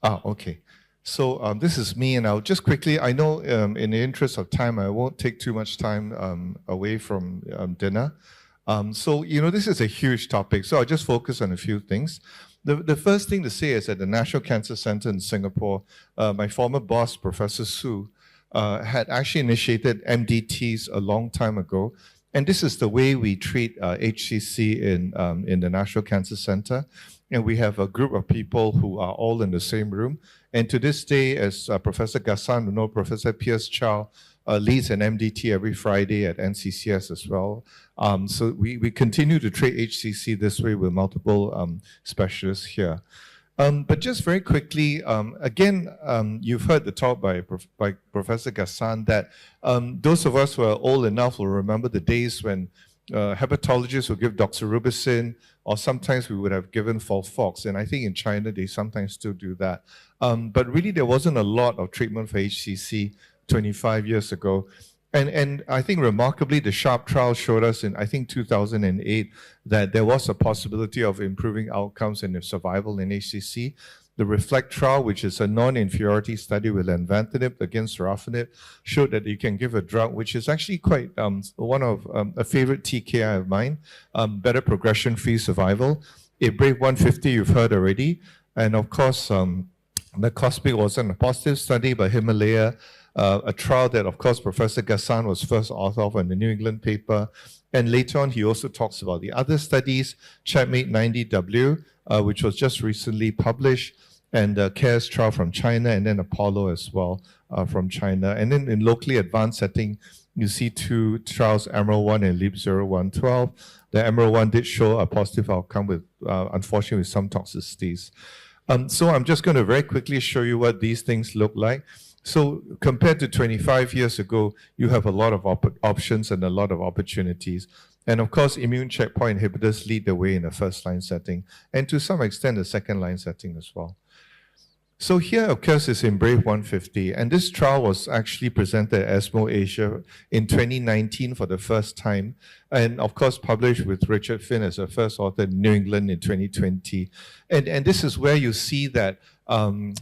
Okay. So this is me, and I'll just quickly, I know in the interest of time, I won't take too much time away from dinner. This is a huge topic, so I'll just focus on a few things. The first thing to say is at the National Cancer Center in Singapore, my former boss, Professor Su, had actually initiated MDTs a long time ago. And this is the way we treat HCC in the National Cancer Center. And we have a group of people who are all in the same room. And to this day, as Professor Gassan will know, Professor Pierce Chow leads an MDT every Friday at NCCS as well. So we continue to treat HCC this way with multiple specialists here. But just very quickly, again, you've heard the talk by Professor Gassan that those of us who are old enough will remember the days when hepatologists would give doxorubicin, or sometimes we would have given FOLFOX, and I think in China they sometimes still do that. But really there wasn't a lot of treatment for HCC 25 years ago. And I think remarkably, the SHARP trial showed us in, I think, 2008, that there was a possibility of improving outcomes and survival in HCC. The REFLECT trial, which is a non-inferiority study with lenvatinib against sorafenib, showed that you can give a drug which is actually quite one of a favorite TKI of mine, better progression-free survival. BRAVE 150, you've heard already. And of course, the COSMIC wasn't a positive study, but Himalaya, a trial that, of course, Professor Gassan was first author of in the New England paper. And later on, he also talks about the other studies, CheckMate 90W, which was just recently published, and the CARES trial from China, and then Apollo as well from China. And then in locally advanced setting, you see two trials, EMERALD-1 and LEAP-0112. The EMERALD-1 did show a positive outcome with, unfortunately, with some toxicities. So I'm just going to very quickly show you what these things look like. So compared to 25 years ago, you have a lot of options and a lot of opportunities. And of course, immune checkpoint inhibitors lead the way in the first-line setting, and to some extent, the second-line setting as well. So here, of course, is in BRAVE 150, and this trial was actually presented at ESMO Asia in 2019 for the first time, and of course published with Richard Finn as a first author in New England in 2020. And this is where you see that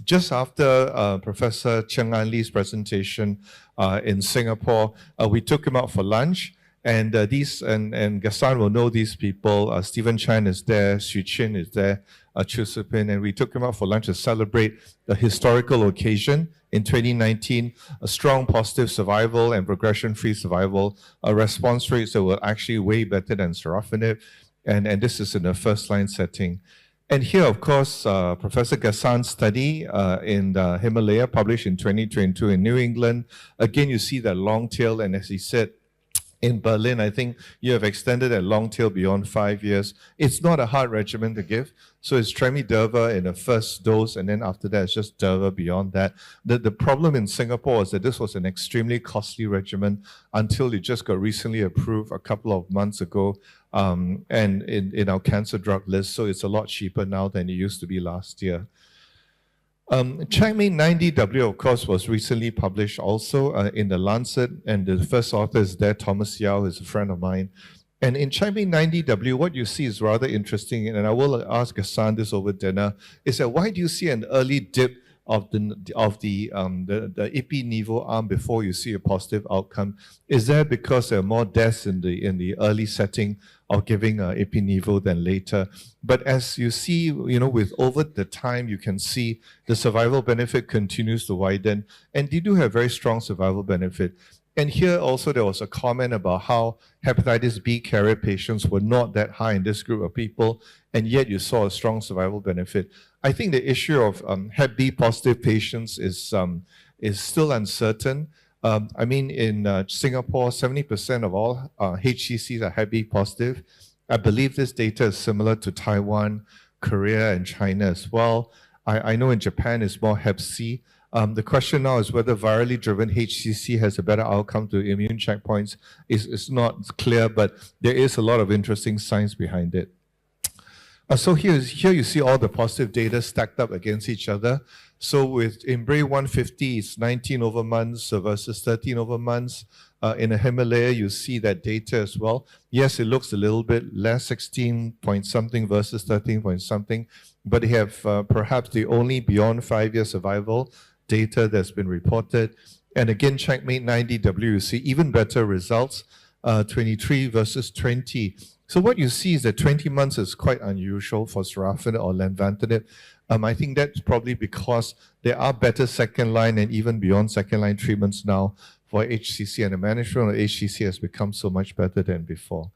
just after Professor Cheng An Lee's presentation in Singapore, we took him out for lunch. And Gassan will know these people. Stephen Chan is there, Xu Qin is there, Chu Sipin, and we took him out for lunch to celebrate the historical occasion in 2019, a strong positive survival and progression-free survival, response rates that were actually way better than sorafenib, and this is in a first-line setting. And here, of course, Professor Gassan's study in the Himalaya, published in 2022 in New England. Again, you see that long tail, and as he said, in Berlin, I think you have extended that long tail beyond 5 years. It's not a hard regimen to give. So it's tremi-durva in the first dose, and then after that, it's just durva beyond that. The problem in Singapore is that this was an extremely costly regimen until it just got recently approved a couple of months ago, and in our cancer drug list. So it's a lot cheaper now than it used to be last year. CheckMate 90W, of course, was recently published also in the Lancet, and the first author is there, Thomas Yao, who's a friend of mine. And in CheckMate 90W, what you see is rather interesting, and I will ask Gassan this over dinner, is that why do you see an early dip of the ipi-nivo arm before you see a positive outcome? Is that because there are more deaths in the early setting of giving ipi-nivo than later? But as you see, with over the time, you can see the survival benefit continues to widen, and you do have very strong survival benefit. And here also there was a comment about how hepatitis B carrier patients were not that high in this group of people, and yet you saw a strong survival benefit. I think the issue of Hep B positive patients is still uncertain. I mean, in Singapore, 70% of all HCCs are Hep B positive. I believe this data is similar to Taiwan, Korea, and China as well. I know in Japan it's more Hep C. The question now is whether virally driven HCC has a better outcome to immune checkpoints. It's not clear, but there is a lot of interesting science behind it. So here you see all the positive data stacked up against each other. So in BRAVE 150, it's 19 over months versus 13 over months. In a Himalaya, you see that data as well. Yes, it looks a little bit less, 16 point something versus 13 point something. but they have perhaps the only beyond 5-year survival data that's been reported. And again, Checkmate 90W, you see even better results, 23 versus 20. So what you see is that 20 months is quite unusual for sorafenib or lenvatinib. I think that's probably because there are better second line and even beyond second line treatments now for HCC, and the management of HCC has become so much better than before.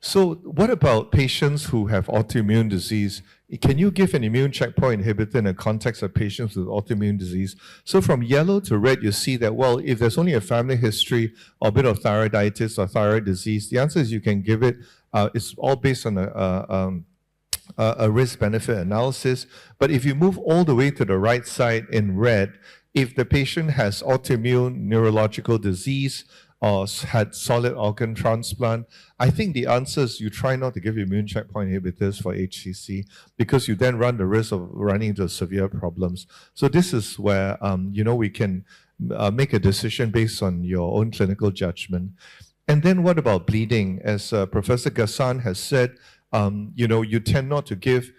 So what about patients who have autoimmune disease? Can you give an immune checkpoint inhibitor in the context of patients with autoimmune disease? So from yellow to red, you see that, well, if there's only a family history or a bit of thyroiditis or thyroid disease, the answer is you can give it. It's all based on a risk-benefit analysis. But if you move all the way to the right side in red, if the patient has autoimmune neurological disease or had solid organ transplant, I think the answer is you try not to give immune checkpoint inhibitors for HCC because you then run the risk of running into severe problems. So this is where we can make a decision based on your own clinical judgment. And then what about bleeding? As Professor Gassan has said, you tend not to give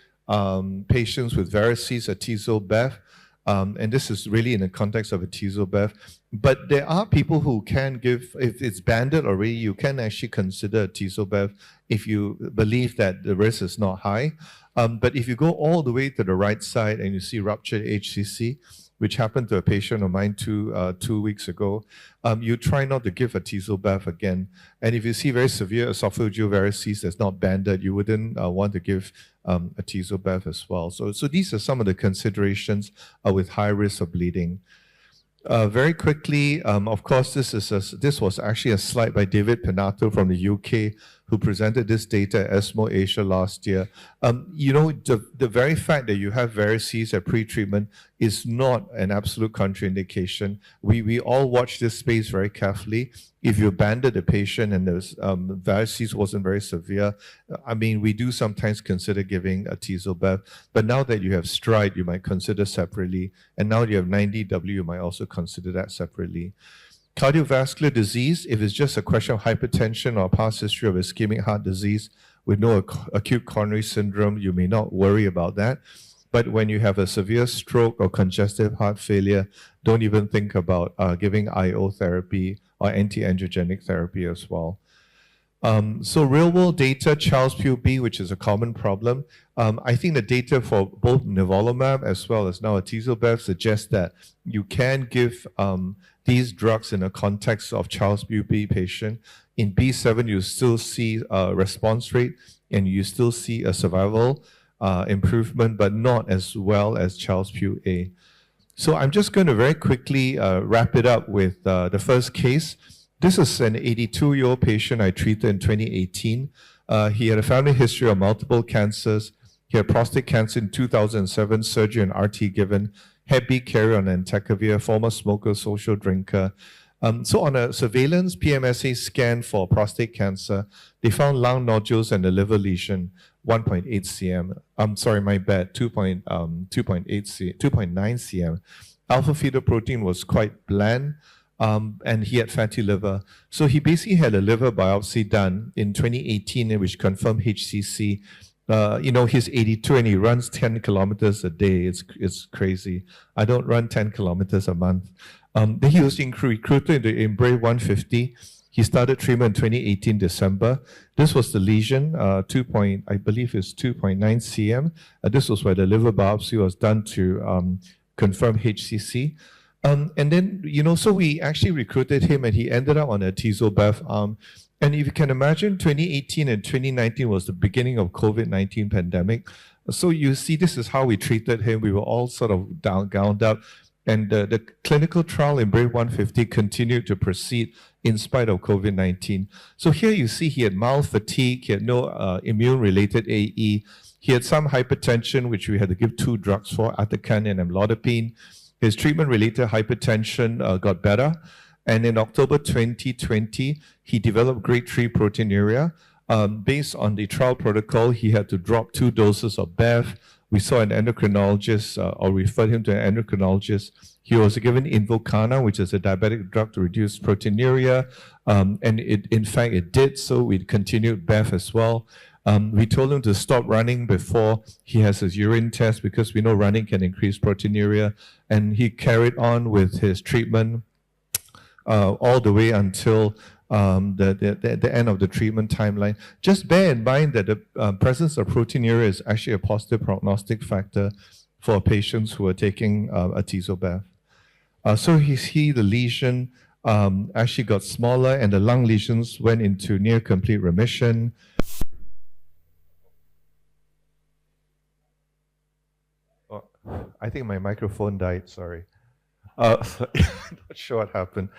patients with varices atezo-bev, and this is really in the context of atezo-bev. But there are people who can give, if it's banded already, you can actually consider atezo-bev if you believe that the risk is not high. But if you go all the way to the right side and you see ruptured HCC, which happened to a patient of mine 2 weeks ago, you try not to give atezo-bev again. And if you see very severe esophageal varices that's not banded, you wouldn't want to give atezo-bev as well. So these are some of the considerations with high risk of bleeding. Very quickly, of course, this was actually a slide by David Pinato from the UK, who presented this data at ESMO Asia last year. The very fact that you have varices at pre-treatment is not an absolute contraindication. We all watch this space very carefully. If you abandoned a patient and the varices wasn't very severe, we do sometimes consider giving atezo-bev. But now that you have STRIDE, you might consider separately. And now you have 90W, you might also consider that separately. Cardiovascular disease, if it's just a question of hypertension or past history of ischemic heart disease with no acute coronary syndrome, you may not worry about that. But when you have a severe stroke or congestive heart failure, don't even think about giving IO therapy or anti-angiogenic therapy as well. So real-world data, Child-Pugh B, which is a common problem. I think the data for both nivolumab as well as now atezo-bev suggests that you can give these drugs in a context of Child-Pugh B patient. In B7, you still see a response rate and you still see a survival improvement, but not as well as Child-Pugh A. So I'm just going to very quickly wrap it up with the first case. This is an 82-year-old patient I treated in 2018. He had a family history of multiple cancers. He had prostate cancer in 2007, surgery and RT given, Hep B carrier on entecavir, former smoker, social drinker. So on a surveillance PMSA scan for prostate cancer, they found lung nodules and a liver lesion, 1.8 cm. I'm sorry, my bad, 2.9 cm. Alpha fetoprotein was quite bland, and he had fatty liver. So he basically had a liver biopsy done in 2018, which confirmed HCC. He's 82 and he runs 10 kilometers a day. It's crazy. I don't run 10 kilometers a month. Then he was recruited into Embrace 150. He started treatment in 2018 December. This was the lesion, I believe it's 2.9 cm. This was where the liver biopsy was done to confirm HCC. And then, so we actually recruited him and he ended up on a atezo-bev arm. And if you can imagine, 2018 and 2019 was the beginning of COVID-19 pandemic. So you see, this is how we treated him. We were all sort of gowned up. And the clinical trial in Brave 150 continued to proceed in spite of COVID-19. So here you see he had mild fatigue, he had no immune-related AE, he had some hypertension, which we had to give 2 drugs for, atacant and amlodipine. His treatment-related hypertension got better. And in October 2020, he developed grade 3 proteinuria. Based on the trial protocol, he had to drop 2 doses of BEV. We saw an endocrinologist or referred him to an endocrinologist. He was given Invokana, which is a diabetic drug to reduce proteinuria. And in fact, it did, so we continued BEV as well. We told him to stop running before he has his urine test because we know running can increase proteinuria. And he carried on with his treatment all the way until the end of the treatment timeline. Just bear in mind that the presence of proteinuria is actually a positive prognostic factor for patients who are taking atezolizumab. So the lesion actually got smaller, and the lung lesions went into near complete remission. Oh, I think my microphone died, sorry. Not sure what happened.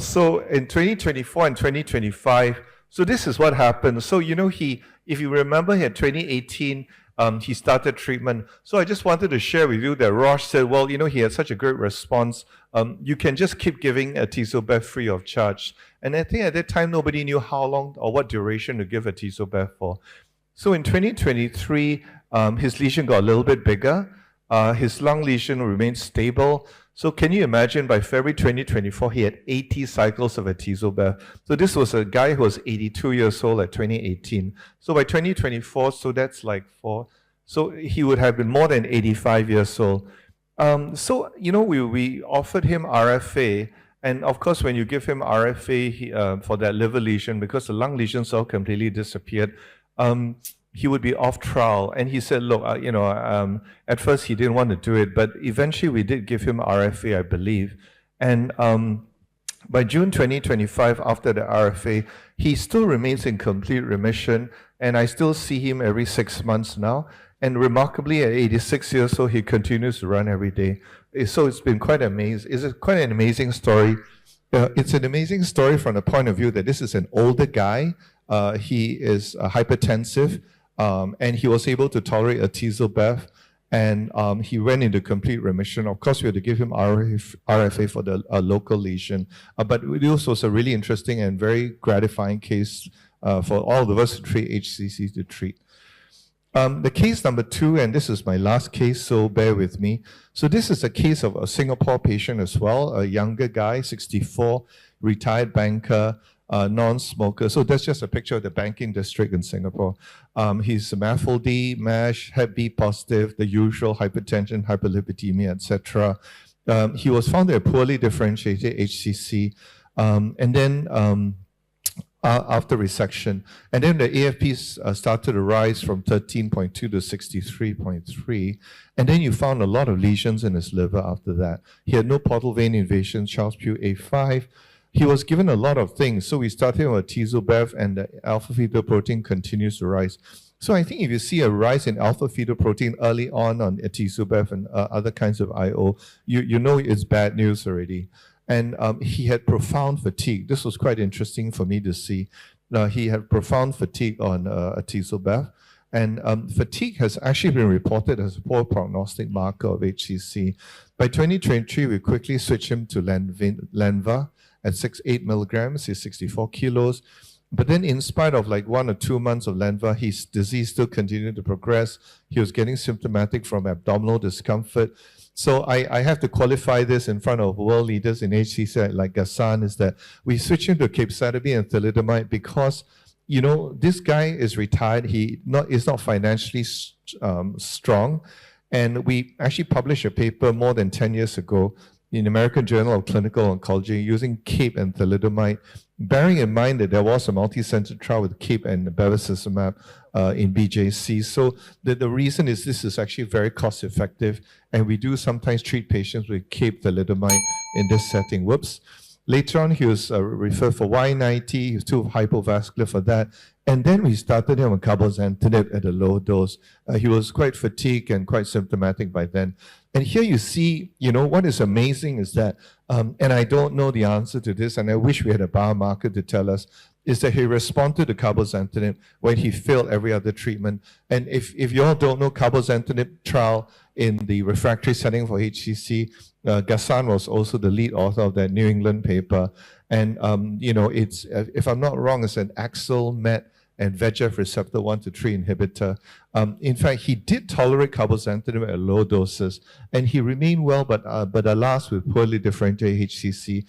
So in 2024 and 2025, so this is what happened. So, if you remember, in 2018, he started treatment. So I just wanted to share with you that Roche said, well, he had such a great response. You can just keep giving atezolizumab free of charge. And I think at that time, nobody knew how long or what duration to give atezolizumab for. So in 2023, his lesion got a little bit bigger. His lung lesion remained stable. So can you imagine, by February 2024, he had 80 cycles of atezolizumab. So this was a guy who was 82 years old at 2018. So by 2024, so that's like 4. So he would have been more than 85 years old. We offered him RFA. And of course, when you give him RFA for that liver lesion, because the lung lesions all completely disappeared, he would be off trial. And he said, look, at first he didn't want to do it, but eventually we did give him RFA, I believe. And by June 2025, after the RFA, he still remains in complete remission, and I still see him every 6 months now. And remarkably, at 86 years old, he continues to run every day. So it's been quite amazing. It's quite an amazing story. It's an amazing story from the point of view that this is an older guy. He is hypertensive. And he was able to tolerate atezolizumab, and he went into complete remission. Of course, we had to give him RFA for the local lesion, but this was a really interesting and very gratifying case for all of us to treat HCC to treat. The case number 2, and this is my last case, so bear with me. So this is a case of a Singapore patient as well, a younger guy, 64, retired banker, non-smoker. So that's just a picture of the banking district in Singapore. He's MAFLD, MASH, Hep B positive, the usual hypertension, hyperlipidemia, etc. He was found to have poorly differentiated HCC, and then after resection, and then the AFPs started to rise from 13.2 to 63.3, and then you found a lot of lesions in his liver after that. He had no portal vein invasion, Charles-Pugh A5. He was given a lot of things, so we started with atezolizumab, and the alpha-fetoprotein continues to rise. So I think if you see a rise in alpha-fetoprotein early on atezolizumab and other kinds of IO, you know it's bad news already. And he had profound fatigue. This was quite interesting for me to see. He had profound fatigue on atezolizumab, and fatigue has actually been reported as a poor prognostic marker of HCC. By 2023, we quickly switched him to Lenva at 6.8 milligrams. He's 64 kilos. But then in spite of like 1 or 2 months of Lenva, his disease still continued to progress. He was getting symptomatic from abdominal discomfort. So I have to qualify this in front of world leaders in HCC like Ghassan, is that we switched him to capecitabine and thalidomide because, this guy is retired. He is not financially strong. And we actually published a paper more than 10 years ago in American Journal of Clinical Oncology using CAPE and thalidomide, bearing in mind that there was a multi-center trial with CAPE and bevacizumab in BJC. So the reason is this is actually very cost-effective, and we do sometimes treat patients with CAPE thalidomide in this setting. Whoops. Later on, he was referred for Y90. He was too hypovascular for that. And then we started him on cabozantinib at a low dose. He was quite fatigued and quite symptomatic by then. And here you see, what is amazing is that, and I don't know the answer to this, and I wish we had a biomarker to tell us, is that he responded to cabozantinib when he failed every other treatment. And if you all don't know, cabozantinib trial in the refractory setting for HCC, Ghassan was also the lead author of that New England paper. And, it's, if I'm not wrong, it's an AXL, MET, and VEGF receptor 1 to 3 inhibitor. In fact, he did tolerate cabozantinib at low doses, and he remained well, but alas, with poorly differentiated HCC,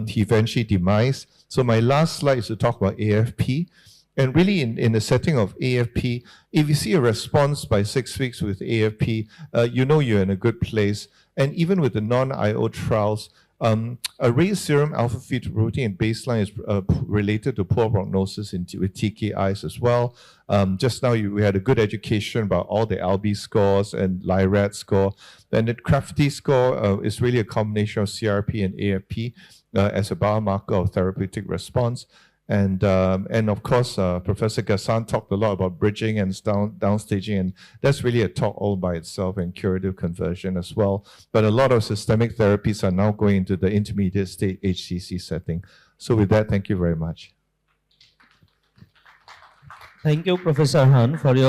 he eventually demised. So my last slide is to talk about AFP. And really, in the setting of AFP, if you see a response by 6 weeks with AFP, you know you're in a good place. And even with the non-IO trials, a raised serum alpha-fetoprotein baseline is related to poor prognosis with TKIs as well. Just now, we had a good education about all the ALBI scores and LIRAD score. And the CRAFTI score is really a combination of CRP and AFP as a biomarker of therapeutic response. And of course, Professor Gassan talked a lot about bridging and downstaging, and that's really a talk all by itself, and curative conversion as well. But a lot of systemic therapies are now going into the intermediate state HCC setting. So with that, thank you very much. Thank you, Professor Han, for your